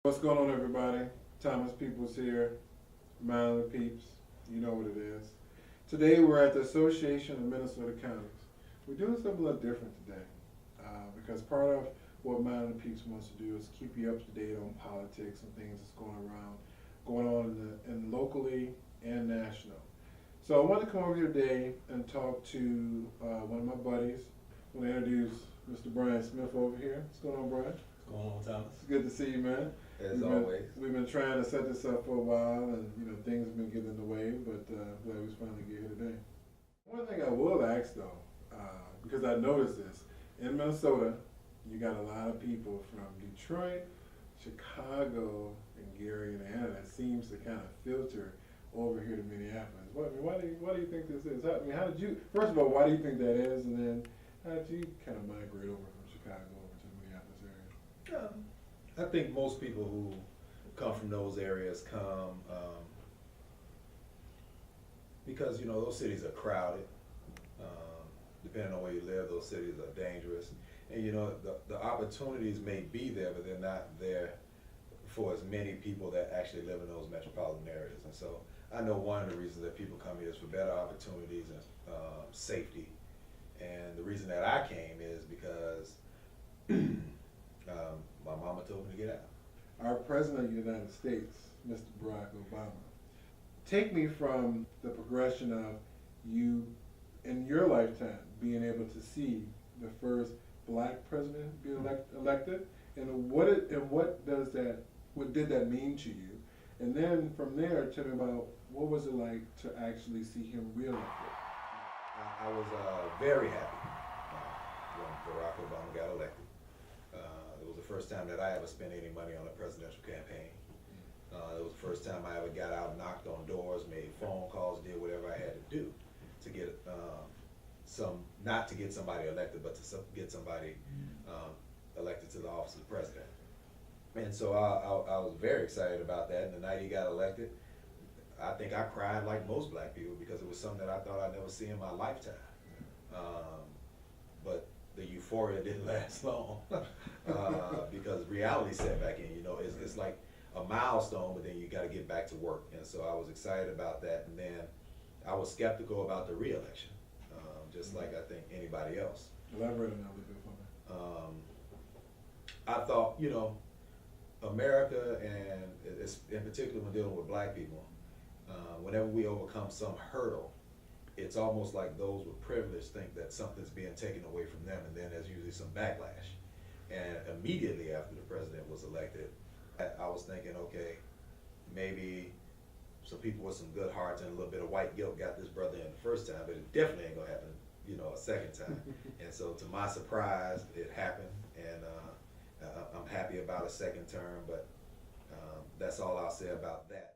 What's going on, everybody? Thomas Peoples here, Mind of the Peeps. You know what it is. Today we're at the Association of Minnesota Counties. We're doing something a little different today because part of what Mind of the Peeps wants to do is keep you up to date on politics and things that's going on in locally and national. So I wanted to come over here today and talk to one of my buddies. I want to introduce Mr. Brian Smith over here. What's going on, Brian? What's going on, Thomas? It's good to see you, man. As always. We've been trying to set this up for a while, and things have been getting in the way, but glad we finally get here today. One thing I will ask though, because I noticed this, in Minnesota, you got a lot of people from Detroit, Chicago, and Gary, Indiana that seems to kind of filter over here to Minneapolis. Why do you think this is? How did you, first of all, why do you think that is, and then how did you kind of migrate over from Chicago over to the Minneapolis area? I think most people who come from those areas come because those cities are crowded. Depending on where you live, those cities are dangerous, and the opportunities may be there, but they're not there for as many people that actually live in those metropolitan areas. And so I know one of the reasons that people come here is for better opportunities and safety. And the reason that I came is because my mama told me to get out. Our President of the United States, Mr. Barack Obama, take me from the progression of you in your lifetime being able to see the first black president be elected, and what did that mean to you? And then from there, tell me about what was it like to actually see him reelected? I was very happy when Barack Obama got elected. It was the first time that I ever spent any money on a presidential campaign. It was the first time I ever got out, knocked on doors, made phone calls, did whatever I had to do to get not to get somebody elected, but to get somebody elected to the office of president. And so I was very excited about that. And the night he got elected, I think I cried like most black people because it was something that I thought I'd never see in my lifetime. But the euphoria didn't last long because reality set back in. It's like a milestone, but then you got to get back to work. And so I was excited about that. And then I was skeptical about the re-election, just like I think anybody else. Elaborate on that a little bit for me. I thought, America, and it's, in particular when dealing with black people, whenever we overcome some hurdle, it's almost like those with privilege think that something's being taken away from them, and then there's usually some backlash. And immediately after the president was elected, I was thinking, okay, maybe some people with some good hearts and a little bit of white guilt got this brother in the first time, but it definitely ain't gonna happen, a second time. And so to my surprise, it happened, and I'm happy about a second term, but that's all I'll say about that.